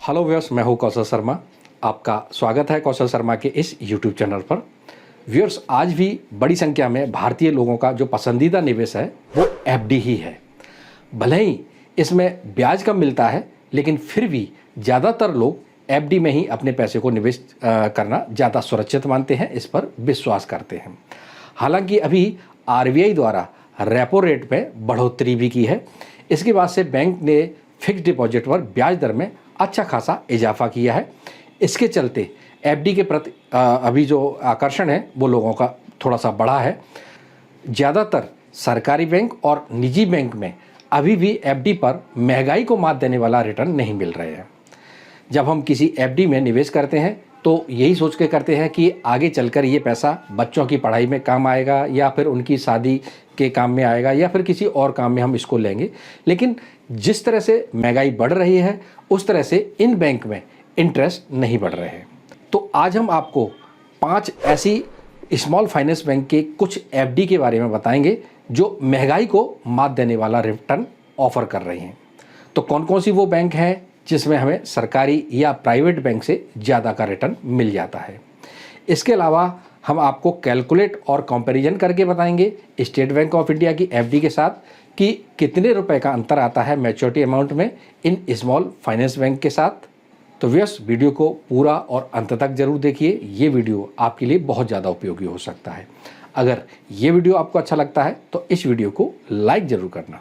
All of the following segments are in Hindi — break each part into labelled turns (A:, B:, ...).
A: हेलो व्यूअर्स, मैं हूं कौशल शर्मा। आपका स्वागत है कौशल शर्मा के इस यूट्यूब चैनल पर। व्यूअर्स, आज भी बड़ी संख्या में भारतीय लोगों का जो पसंदीदा निवेश है वो एफडी ही है। भले ही इसमें ब्याज कम मिलता है, लेकिन फिर भी ज़्यादातर लोग एफडी में ही अपने पैसे को निवेश करना ज़्यादा सुरक्षित मानते हैं, इस पर विश्वास करते हैं। हालांकि अभी आरबीआई द्वारा रेपो रेट में बढ़ोतरी भी की है। इसके बाद से बैंक ने फिक्स डिपॉजिट पर ब्याज दर में अच्छा खासा इजाफा किया है। इसके चलते एफडी के प्रति अभी जो आकर्षण है वो लोगों का थोड़ा सा बढ़ा है। ज़्यादातर सरकारी बैंक और निजी बैंक में अभी भी एफडी पर महंगाई को मात देने वाला रिटर्न नहीं मिल रहे हैं। जब हम किसी एफडी में निवेश करते हैं तो यही सोच के करते हैं कि आगे चलकर ये पैसा बच्चों की पढ़ाई में काम आएगा, या फिर उनकी शादी के काम में आएगा, या फिर किसी और काम में हम इसको लेंगे। लेकिन जिस तरह से महंगाई बढ़ रही है उस तरह से इन बैंक में इंटरेस्ट नहीं बढ़ रहे हैं। तो आज हम आपको 5 ऐसी स्मॉल फाइनेंस बैंक के कुछ एफडी के बारे में बताएंगे जो महंगाई को मात देने वाला रिटर्न ऑफर कर रही हैं। तो कौन कौन सी वो बैंक हैं जिसमें हमें सरकारी या प्राइवेट बैंक से ज़्यादा का रिटर्न मिल जाता है। इसके अलावा हम आपको कैलकुलेट और कंपैरिजन करके बताएंगे स्टेट बैंक ऑफ इंडिया की एफडी के साथ कि कितने रुपए का अंतर आता है मैच्योरिटी अमाउंट में इन स्मॉल फाइनेंस बैंक के साथ। तो व्यूअर्स, वीडियो को पूरा और अंत तक जरूर देखिए। ये वीडियो आपके लिए बहुत ज़्यादा उपयोगी हो सकता है। अगर ये वीडियो आपको अच्छा लगता है तो इस वीडियो को लाइक ज़रूर करना।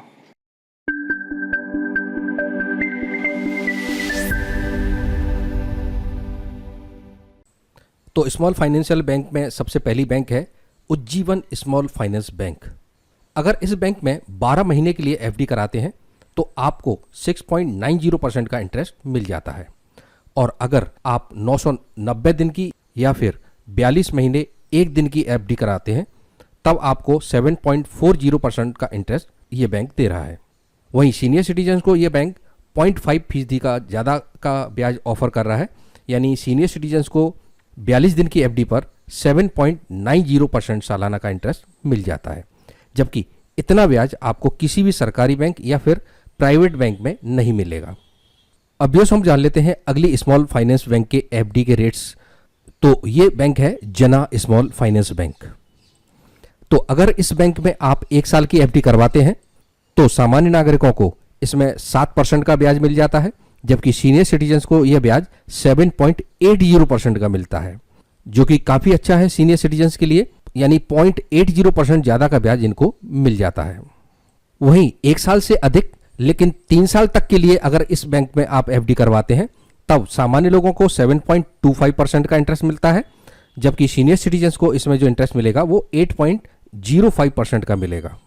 A: तो स्मॉल फाइनेंशियल बैंक में सबसे पहली बैंक है उज्जीवन स्मॉल फाइनेंस बैंक। अगर इस बैंक में 12 महीने के लिए एफडी कराते हैं तो आपको 6.90% का इंटरेस्ट मिल जाता है, और अगर आप 990 दिन की या फिर 42 महीने 1 दिन की एफडी कराते हैं तब आपको 7.40% का इंटरेस्ट ये बैंक दे रहा है। वहीं सीनियर सिटीजन्स को ये बैंक 0.5% का ज़्यादा का ब्याज ऑफर कर रहा है, यानी सीनियर सिटीजन्स को 42 दिन की एफडी पर 7.90% सालाना का इंटरेस्ट मिल जाता है, जबकि इतना ब्याज आपको किसी भी सरकारी बैंक या फिर प्राइवेट बैंक में नहीं मिलेगा। अब हम जान लेते हैं अगली स्मॉल फाइनेंस बैंक के एफडी के रेट्स। तो ये बैंक है जना स्मॉल फाइनेंस बैंक। तो अगर इस बैंक में आप 1 साल की एफडी करवाते हैं तो सामान्य नागरिकों को इसमें 7% का ब्याज मिल जाता है, जबकि सीनियर सिटीजन्स को यह ब्याज 7.80% का मिलता है, जो कि काफ़ी अच्छा है सीनियर सिटीजन्स के लिए, यानी 0.80% ज़्यादा का ब्याज इनको मिल जाता है। वहीं 1 साल से अधिक लेकिन 3 साल तक के लिए अगर इस बैंक में आप एफडी करवाते हैं तब सामान्य लोगों को 7.25% का इंटरेस्ट मिलता है, जबकि सीनियर सिटीजन्स को इसमें जो इंटरेस्ट मिलेगा वो 8.05% का मिलेगा।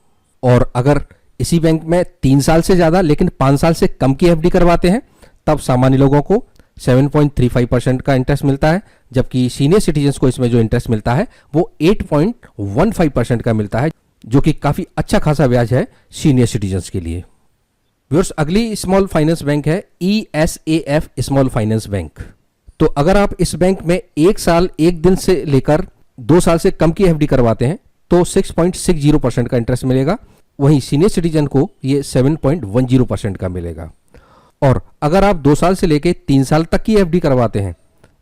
A: और अगर इसी बैंक में 3 साल से ज़्यादा लेकिन 5 साल से कम की एफडी करवाते हैं तब सामान्य लोगों को 7.35% का इंटरेस्ट मिलता है, जबकि सीनियर सिटीजन्स को इसमें जो इंटरेस्ट मिलता है वो 8.15% का मिलता है, जो कि काफ़ी अच्छा खासा ब्याज है सीनियर सिटीजन्स के लिए। व्यूअर्स, अगली स्मॉल फाइनेंस बैंक है ESAF स्मॉल फाइनेंस बैंक। तो अगर आप इस बैंक में 1 साल 1 दिन से लेकर 2 साल से कम की एफडी करवाते हैं तो 6.60% का इंटरेस्ट मिलेगा। वहीं सीनियर सिटीजन को ये 7.10% का मिलेगा। और अगर आप 2 साल से लेकर 3 साल तक की एफडी करवाते हैं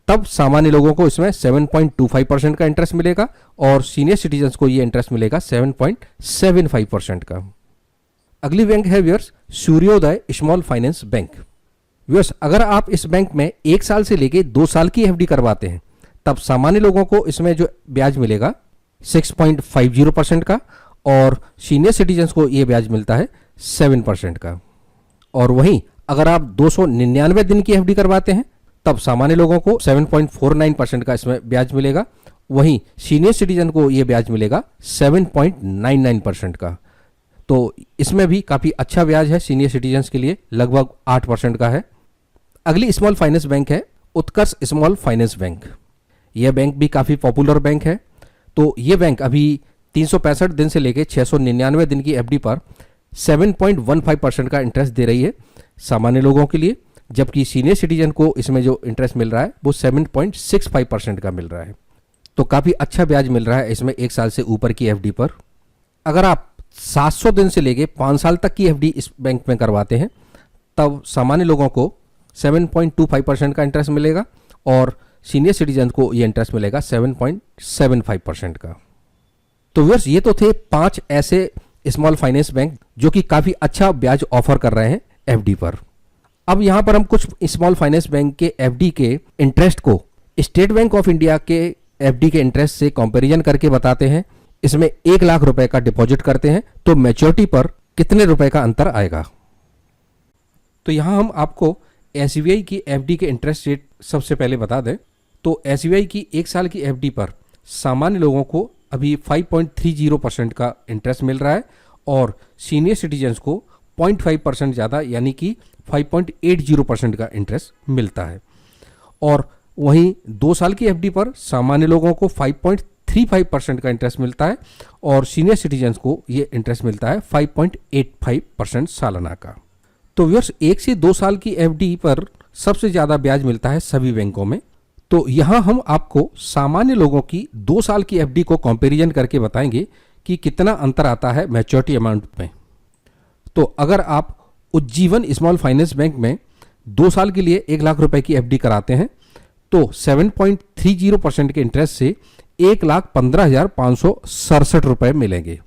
A: तब सामान्य लोगों को इसमें 7.25% का इंटरेस्ट मिलेगा, और सीनियर सिटीजन्स को ये इंटरेस्ट मिलेगा 7.75% का। अगली बैंक है व्यूअर्स सूर्योदय स्मॉल फाइनेंस बैंक। व्यूअर्स, अगर आप इस बैंक में 1 साल से लेकर 2 साल की एफडी करवाते हैं तब सामान्य लोगों को इसमें जो ब्याज मिलेगा 6.50% का, और सीनियर सिटीजन्स को ये ब्याज मिलता है 7% का। और वहीं अगर आप 299 दिन की एफडी करवाते हैं तब सामान्य लोगों को 7.49% का इसमें ब्याज मिलेगा। वहीं सीनियर सिटीजन को ये ब्याज मिलेगा 7.99% का। तो इसमें भी काफ़ी अच्छा ब्याज है सीनियर सिटीजन्स के लिए, लगभग 8% का है। अगली स्मॉल फाइनेंस बैंक है उत्कर्ष स्मॉल फाइनेंस बैंक। यह बैंक भी काफ़ी पॉपुलर बैंक है। तो ये बैंक अभी 365 दिन से लेकर 699 दिन की एफडी पर 7.15% का इंटरेस्ट दे रही है सामान्य लोगों के लिए, जबकि सीनियर सिटीजन को इसमें जो इंटरेस्ट मिल रहा है वो 7.65% का मिल रहा है। तो काफ़ी अच्छा ब्याज मिल रहा है इसमें 1 साल से ऊपर की एफडी पर। अगर आप 700 दिन से लेके 5 साल तक की एफडी इस बैंक में करवाते हैं तब सामान्य लोगों को 7.25% का इंटरेस्ट मिलेगा और सीनियर सिटीजन को ये इंटरेस्ट मिलेगा 7.75% का। तो व्यूअर्स, ये तो थे 5 ऐसे स्मॉल फाइनेंस बैंक जो कि काफ़ी अच्छा ब्याज ऑफर कर रहे हैं एफडी पर। अब यहाँ पर हम कुछ स्मॉल फाइनेंस बैंक के एफडी के इंटरेस्ट को स्टेट बैंक ऑफ इंडिया के एफडी के इंटरेस्ट से कंपैरिजन करके बताते हैं। इसमें 1 लाख रुपए का डिपॉजिट करते हैं तो मैच्योरिटी पर कितने रुपए का अंतर आएगा। तो यहाँ हम आपको एसबीआई की एफडी के इंटरेस्ट रेट सबसे पहले बता दें। तो एसबीआई की 1 साल की एफडी पर सामान्य लोगों को अभी 5.30% का इंटरेस्ट मिल रहा है और सीनियर सिटीजन्स को 0.5% ज़्यादा यानी कि 5.80% का इंटरेस्ट मिलता है। और वहीं 2 साल की एफडी पर सामान्य लोगों को 5.35% का इंटरेस्ट मिलता है और सीनियर सिटीजन्स को ये इंटरेस्ट मिलता है 5.85% सालाना का। तो व्यूअर्स, 1 से 2 साल की एफडी पर सबसे ज़्यादा ब्याज मिलता है सभी बैंकों में। तो यहाँ हम आपको सामान्य लोगों की 2 साल की एफडी को कंपैरिजन करके बताएंगे कि कितना अंतर आता है मैच्योरिटी अमाउंट में। तो अगर आप उज्जीवन स्मॉल फाइनेंस बैंक में 2 साल के लिए 1 लाख रुपए की एफडी कराते हैं तो 7.30% के इंटरेस्ट से 1,15,567 रुपए मिलेंगे।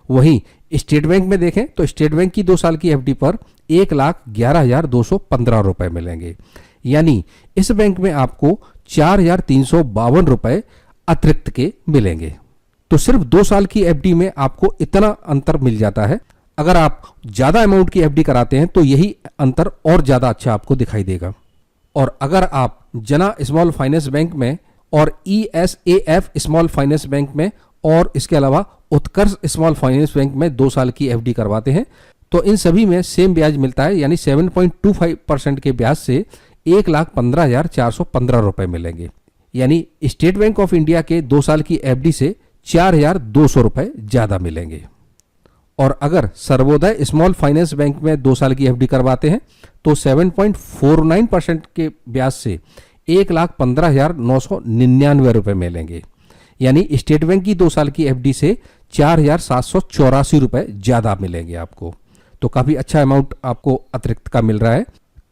A: वहीं स्टेट बैंक में देखें तो स्टेट बैंक की 2 साल की एफडी पर 1,11,215 रुपए मिलेंगे। यानी इस बैंक में आपको 4,352 रुपए अतिरिक्त के मिलेंगे। तो सिर्फ 2 साल की एफडी में आपको इतना अंतर मिल जाता है। अगर आप ज़्यादा अमाउंट की एफडी कराते हैं तो यही अंतर और ज़्यादा अच्छा आपको दिखाई देगा। और अगर आप जना स्मॉल फाइनेंस बैंक में और ESAF स्मॉल फाइनेंस बैंक में और इसके अलावा उत्कर्ष स्मॉल फाइनेंस बैंक में 2 साल की एफडी करवाते हैं तो इन सभी में सेम ब्याज मिलता है, यानी 7.25% के ब्याज से 1,15,415 रुपए मिलेंगे। यानी स्टेट बैंक ऑफ इंडिया के 2 साल की एफडी से 4,200 रुपए ज़्यादा मिलेंगे। और अगर सर्वोदय स्मॉल फाइनेंस बैंक में 2 साल की एफडी करवाते हैं तो 7.49% के ब्याज से 1,15,999 रुपए मिलेंगे। यानी स्टेट बैंक की 2 साल की एफडी से 4,784 रुपए ज़्यादा मिलेंगे आपको। तो काफ़ी अच्छा अमाउंट आपको अतिरिक्त का मिल रहा है।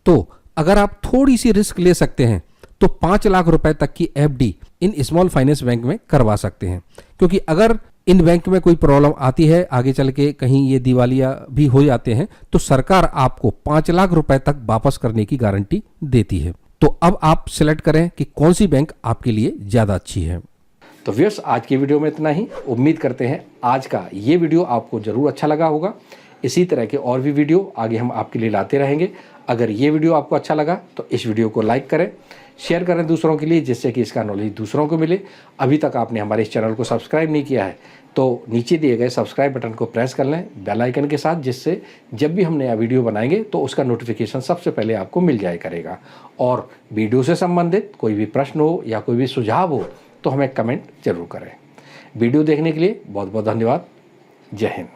A: तो अगर आप थोड़ी सी रिस्क ले सकते हैं तो 5 लाख रुपए तक की FD in small finance bank में करवा सकते हैं, क्योंकि अगर इन बैंक में कोई प्रॉब्लम आती है आगे चल के, कहीं ये दिवालिया भी हो जाते हैं, तो सरकार आपको 5 लाख रुपए तक वापस करने की गारंटी देती है। तो अब आप सिलेक्ट करें कि कौन सी बैंक आपके लिए ज़्यादा अच्छी है। तो व्यूअर्स, आज की वीडियो में इतना ही। उम्मीद करते हैं आज का ये वीडियो आपको ज़रूर अच्छा लगा होगा। इसी तरह के और भी वीडियो आगे हम आपके लिए लाते रहेंगे। अगर ये वीडियो आपको अच्छा लगा तो इस वीडियो को लाइक करें, शेयर करें दूसरों के लिए, जिससे कि इसका नॉलेज दूसरों को मिले। अभी तक आपने हमारे इस चैनल को सब्सक्राइब नहीं किया है तो नीचे दिए गए सब्सक्राइब बटन को प्रेस कर लें बेल आइकन के साथ, जिससे जब भी हम नया वीडियो बनाएंगे तो उसका नोटिफिकेशन सबसे पहले आपको मिल जाया करेगा। और वीडियो से संबंधित कोई भी प्रश्न हो या कोई भी सुझाव हो तो हमें कमेंट जरूर करें। वीडियो देखने के लिए बहुत बहुत धन्यवाद। जय हिंद।